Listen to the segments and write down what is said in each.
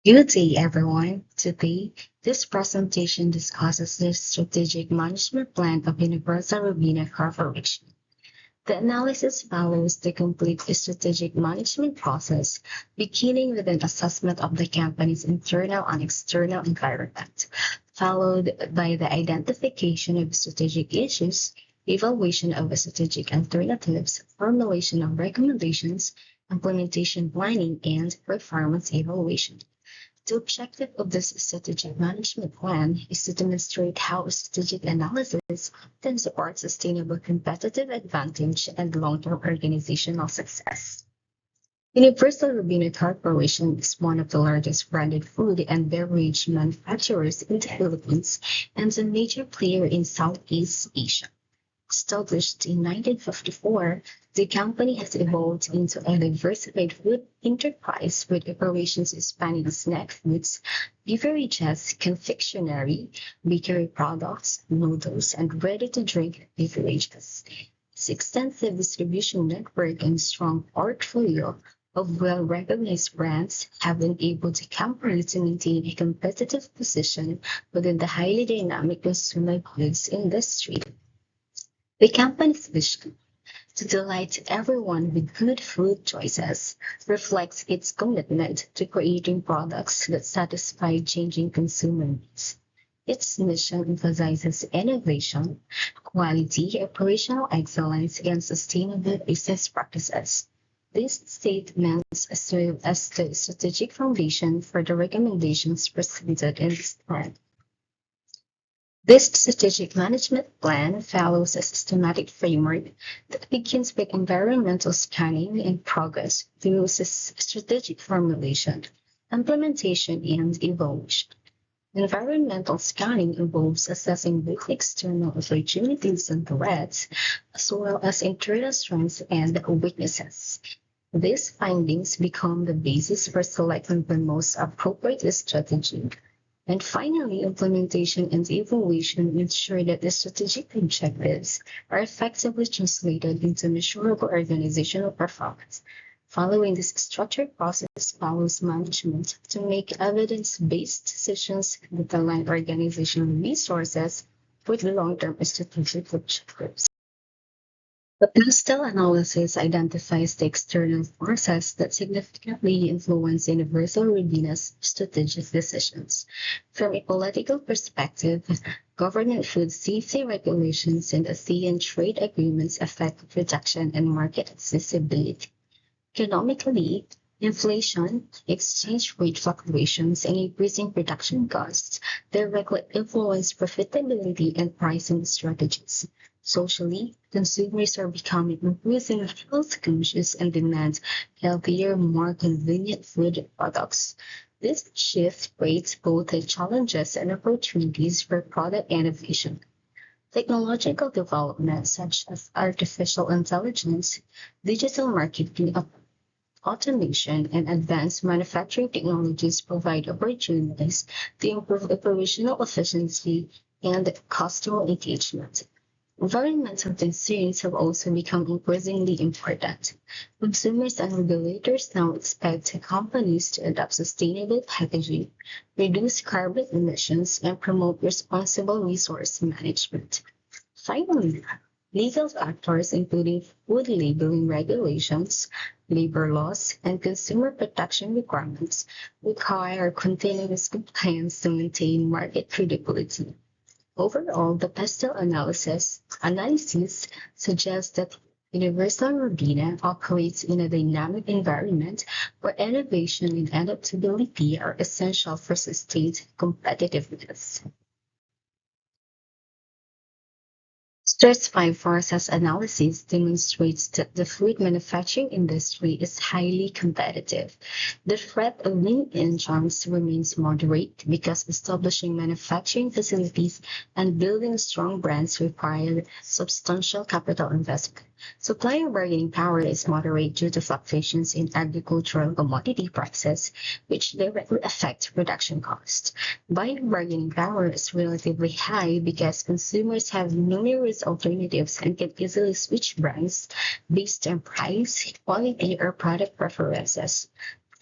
Good day, everyone. Today, this presentation discusses the strategic management plan of Universal Robina Corporation. The analysis follows the complete strategic management process, beginning with an assessment of the company's internal and external environment, followed by the identification of strategic issues, evaluation of strategic alternatives, formulation of recommendations, implementation planning, and performance evaluation. The objective of this strategic management plan is to demonstrate how strategic analysis can support sustainable competitive advantage and long-term organizational success. Universal Robina Corporation is one of the largest branded food and beverage manufacturers in the Philippines and a major player in Southeast Asia. Established in 1954, the company has evolved into a diversified food enterprise with operations spanning snack foods, beverages, confectionery, bakery products, noodles, and ready-to-drink beverages. Its extensive distribution network and strong portfolio of well-recognized brands have enabled the company to maintain a competitive position within the highly dynamic consumer goods industry. The company's vision to delight everyone with good food choices reflects its commitment to creating products that satisfy changing consumer needs. Its mission emphasizes innovation, quality, operational excellence, and sustainable business practices. These statements serve as the strategic foundation for the recommendations presented in this plan. This strategic management plan follows a systematic framework that begins with environmental scanning and progress through strategic formulation, implementation, and evaluation. Environmental scanning involves assessing both external opportunities and threats, as well as internal strengths and weaknesses. These findings become the basis for selecting the most appropriate strategy. And finally, implementation and evaluation ensure that the strategic objectives are effectively translated into measurable organizational performance. Following this structured process follows management to make evidence-based decisions that align organizational resources with long-term strategic objectives. The postal analysis identifies the external forces that significantly influence Universal Robina's strategic decisions. From a political perspective, government food safety regulations and ASEAN trade agreements affect production and market accessibility. Economically, inflation, exchange rate fluctuations, and increasing production costs directly influence profitability and pricing strategies. Socially, consumers are becoming increasingly health conscious and demand healthier, more convenient food products. This shift creates both the challenges and opportunities for product innovation. Technological developments such as artificial intelligence, digital marketing, automation, and advanced manufacturing technologies provide opportunities to improve operational efficiency and customer engagement. Environmental concerns have also become increasingly important. Consumers and regulators now expect companies to adopt sustainable packaging, reduce carbon emissions, and promote responsible resource management. Finally, legal factors including food labeling regulations, labor laws, and consumer protection requirements require continuous compliance to maintain market credibility. Overall, the pestle analysis suggests that Universal Robina operates in a dynamic environment where innovation and adaptability are essential for sustained competitiveness. Stress five forces analysis demonstrates that the food manufacturing industry is highly competitive. The threat of lean incomes remains moderate because establishing manufacturing facilities and building strong brands require substantial capital investment. Supplier bargaining power is moderate due to fluctuations in agricultural commodity prices, which directly affect production costs. Buyer bargaining power is relatively high because consumers have numerous alternatives and can easily switch brands based on price, quality, or product preferences.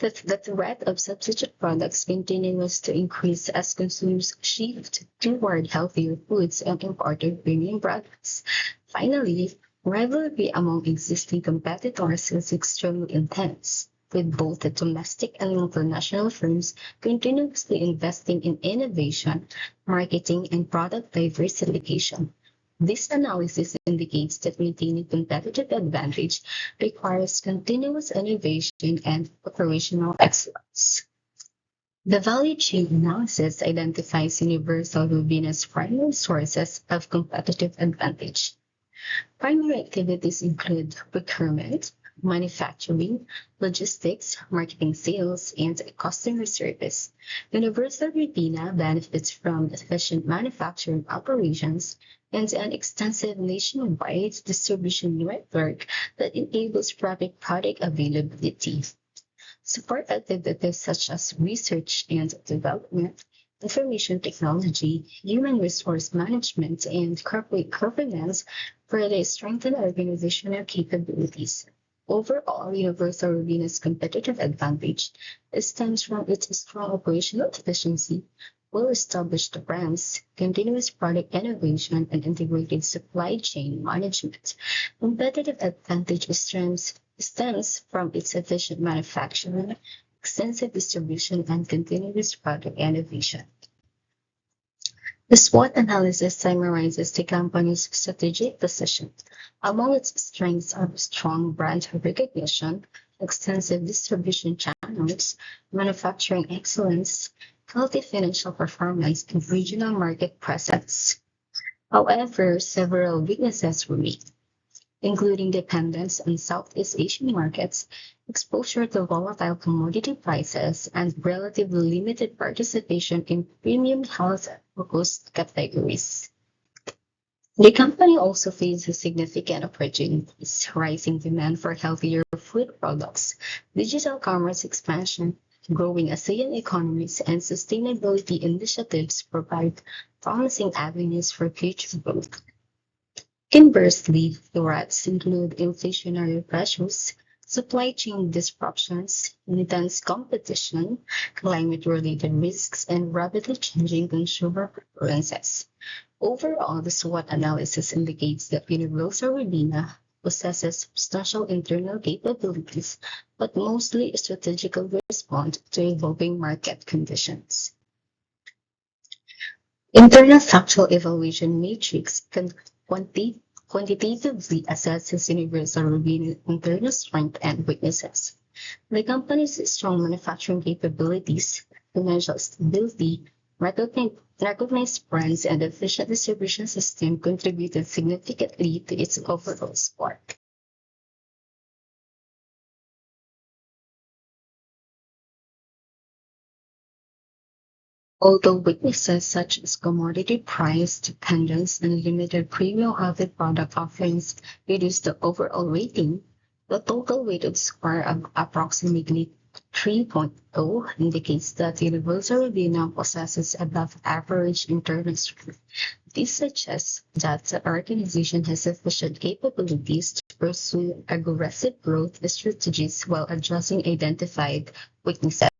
The threat of substitute products continues to increase as consumers shift toward healthier foods and imported premium products. Finally, rivalry among existing competitors is extremely intense, with both the domestic and multinational firms continuously investing in innovation, marketing, and product diversification. This analysis indicates that maintaining competitive advantage requires continuous innovation and operational excellence. The value chain analysis identifies universal Rubina's primary sources of competitive advantage. Primary activities include procurement, manufacturing, logistics, marketing sales, and customer service. Universal Robina benefits from efficient manufacturing operations and an extensive nationwide distribution network that enables rapid product availability. Support activities such as research and development, information technology, human resource management, and corporate governance further strengthen organizational capabilities. Overall, Universal Arena's competitive advantage stems from its strong operational efficiency, well-established brands, continuous product innovation, and integrated supply chain management. Competitive advantage stems from its efficient manufacturing, extensive distribution, and continuous product innovation. The SWOT analysis summarizes the company's strategic position. Among its strengths are strong brand recognition, extensive distribution channels, manufacturing excellence, healthy financial performance, and regional market presence. However, several weaknesses remain, including dependence on Southeast Asian markets, exposure to volatile commodity prices, and relatively limited participation in premium health-focused categories. The company also faces significant opportunities, rising demand for healthier food products, digital commerce expansion, growing ASEAN economies, and sustainability initiatives provide promising avenues for future growth. Conversely, threats include inflationary pressures, supply chain disruptions, intense competition, climate-related risks, and rapidly changing consumer preferences. Overall, the SWOT analysis indicates that Universal Robina possesses substantial internal capabilities, but mostly strategically respond to evolving market conditions. Internal factual evaluation matrix can quantitatively assesses Universal Robina's internal strengths and weaknesses. The company's strong manufacturing capabilities, financial stability, recognized brands, and efficient distribution system contributed significantly to its overall score. Although weaknesses such as commodity price dependence and limited premium healthy product offerings reduce the overall rating, the total weighted score of approximately 3.0 indicates that Universal Robina possesses above average internal strength. This suggests that the organization has sufficient capabilities to pursue aggressive growth strategies while addressing identified weaknesses.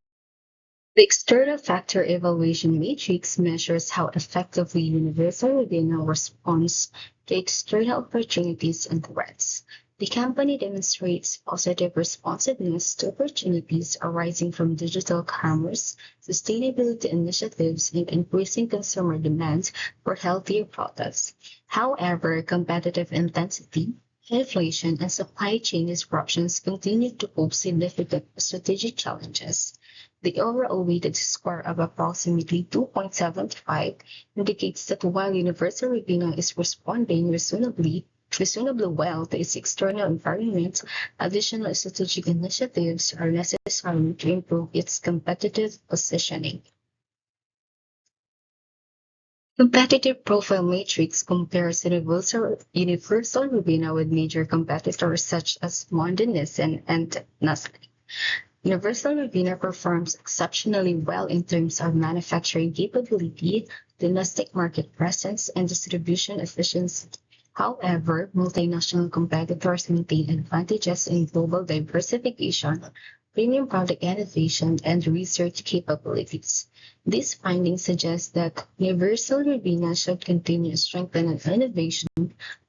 The external factor evaluation matrix measures how effectively Universal Rodino responds to external opportunities and threats. The company demonstrates positive responsiveness to opportunities arising from digital commerce, sustainability initiatives, and increasing consumer demand for healthier products. However, competitive intensity, inflation, and supply chain disruptions continue to pose significant strategic challenges. The overall weighted score of approximately 2.75 indicates that while Universal Robina is responding reasonably well to its external environment, additional strategic initiatives are necessary to improve its competitive positioning. Competitive profile matrix compares Universal Robina with major competitors such as Mondelez and Nestle. Universal Robina performs exceptionally well in terms of manufacturing capability, domestic market presence, and distribution efficiency. However, multinational competitors maintain advantages in global diversification, premium product innovation, and research capabilities. These findings suggest that Universal Robina should continue strengthening innovation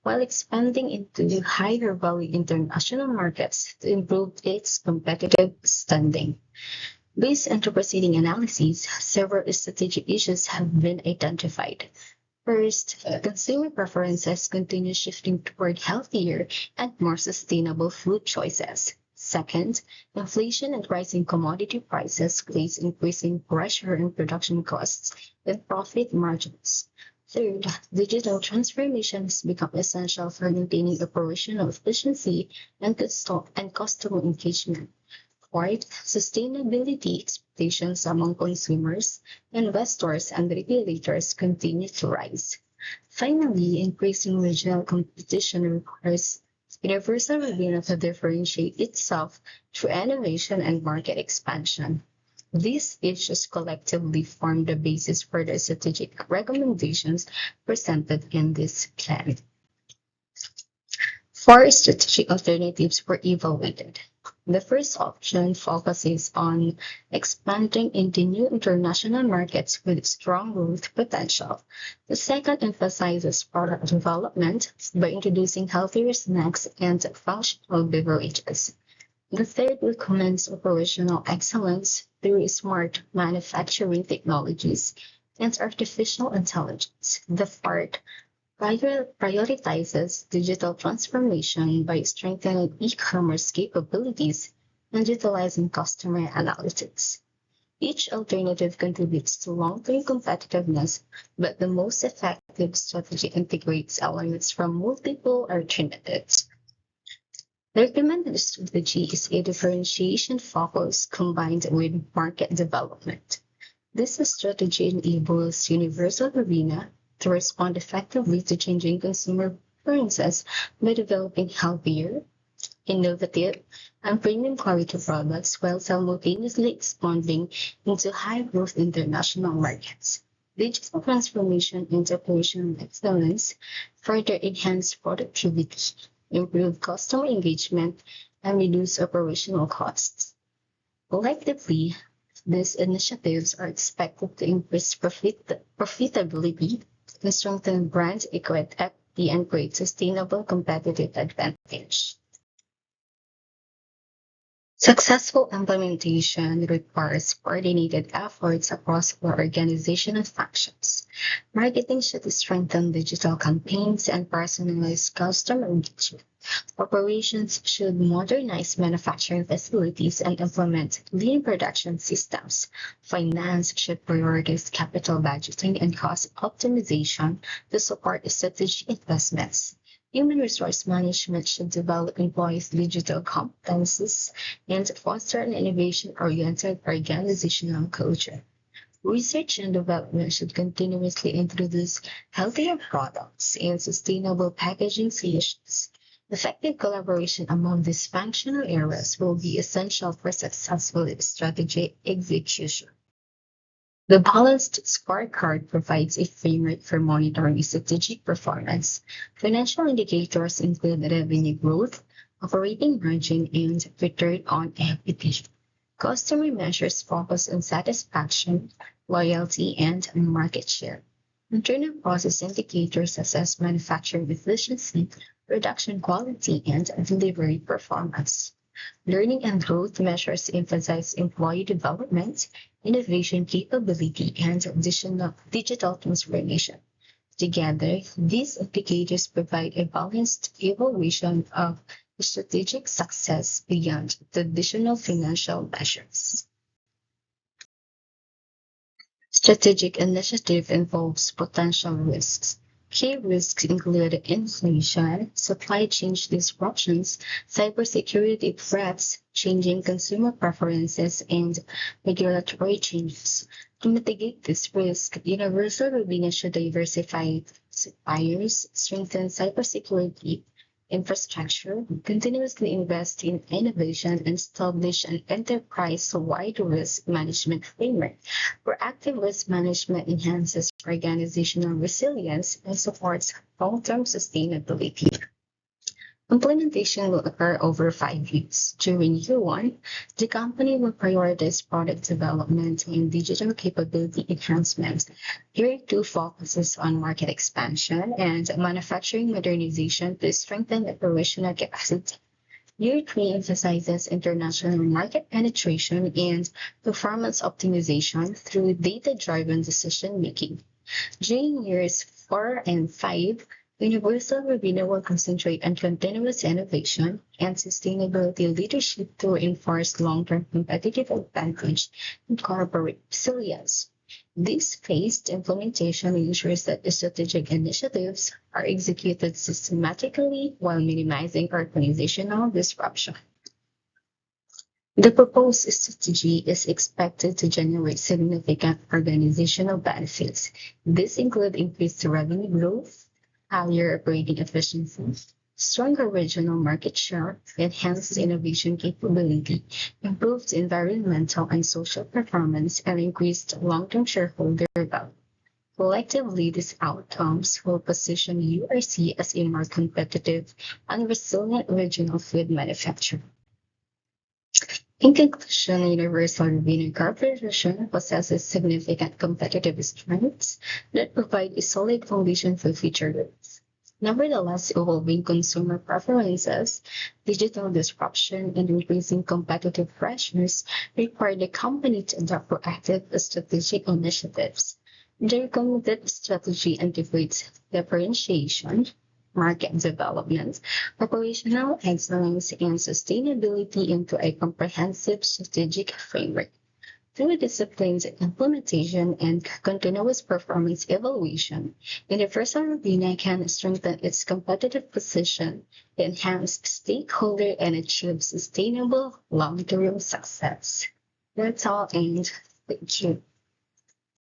while expanding into higher value international markets to improve its competitive standing. Based on the preceding analyses, several strategic issues have been identified. First, consumer preferences continue shifting toward healthier and more sustainable food choices. Second, inflation and rising commodity prices place increasing pressure on production costs and profit margins. Third, digital transformation has become essential for maintaining operational efficiency and customer engagement. Fourth, sustainability expectations among consumers, investors, and regulators continue to rise. Finally, increasing regional competition requires Universal Review to differentiate itself through innovation and market expansion. These issues collectively form the basis for the strategic recommendations presented in this plan. Four strategic alternatives were evaluated. The first option focuses on expanding into new international markets with strong growth potential. The second emphasizes product development by introducing healthier snacks and functional beverages. The third recommends operational excellence through smart manufacturing technologies and artificial intelligence. The fourth prioritizes digital transformation by strengthening e-commerce capabilities and utilizing customer analytics. Each alternative contributes to long-term competitiveness, but the most effective strategy integrates elements from multiple alternatives. The recommended strategy is a differentiation focus combined with market development. This strategy enables Universal Arena to respond effectively to changing consumer preferences by developing healthier, innovative, and premium quality products while simultaneously expanding into high growth international markets. Digital transformation and operational excellence further enhance productivity, improve customer engagement, and reduce operational costs. Collectively, these initiatives are expected to increase profitability and strengthen brand equity and create sustainable competitive advantage. Successful implementation requires coordinated efforts across our organizational functions. Marketing should strengthen digital campaigns and personalize customer engagement. Operations should modernize manufacturing facilities and implement lean production systems. Finance should prioritize capital budgeting and cost optimization to support strategic investments. Human resource management should develop employees' digital competencies and foster an innovation-oriented organizational culture. Research and development should continuously introduce healthier products and sustainable packaging solutions. Effective collaboration among these functional areas will be essential for successful strategy execution. The balanced scorecard provides a framework for monitoring strategic performance. Financial indicators include revenue growth, operating margin, and return on equity. Customer measures focus on satisfaction, loyalty, and market share. Internal process indicators assess manufacturing efficiency, production quality, and delivery performance. Learning and growth measures emphasize employee development, innovation capability, and digital transformation. Together, these indicators provide a balanced evaluation of strategic success beyond traditional financial measures. Strategic initiative involves potential risks. Key risks include inflation, supply chain disruptions, cybersecurity threats, changing consumer preferences, and regulatory changes. To mitigate this risk, Universal Robina should diversify suppliers, strengthen cybersecurity infrastructure, continuously invest in innovation, and establish an enterprise-wide risk management framework. Proactive risk management enhances organizational resilience and supports long-term sustainability. Implementation will occur over 5 years. During year one, the company will prioritize product development and digital capability enhancement. Year two focuses on market expansion and manufacturing modernization to strengthen operational capacity. Year three emphasizes international market penetration and performance optimization through data-driven decision making. During years 4 and 5, Universal Robina will concentrate on continuous innovation and sustainability leadership to enforce long-term competitive advantage and corporate resilience. This phased implementation ensures that the strategic initiatives are executed systematically while minimizing organizational disruption. The proposed strategy is expected to generate significant organizational benefits. These include increased revenue growth, higher operating efficiency, stronger regional market share, enhanced innovation capability, improved environmental and social performance, and increased long-term shareholder value. Collectively, these outcomes will position URC as a more competitive and resilient regional food manufacturer. In conclusion, Universal Robina Corporation possesses significant competitive strengths that provide a solid foundation for future growth. Nevertheless, evolving consumer preferences, digital disruption, and increasing competitive pressures require the company to adopt proactive strategic initiatives. The recommended strategy integrates differentiation, market development, operational excellence, and sustainability into a comprehensive strategic framework. Through disciplined implementation and continuous performance evaluation, Universal Robina can strengthen its competitive position, enhance stakeholder, and achieve sustainable long-term success. That's all, and thank you.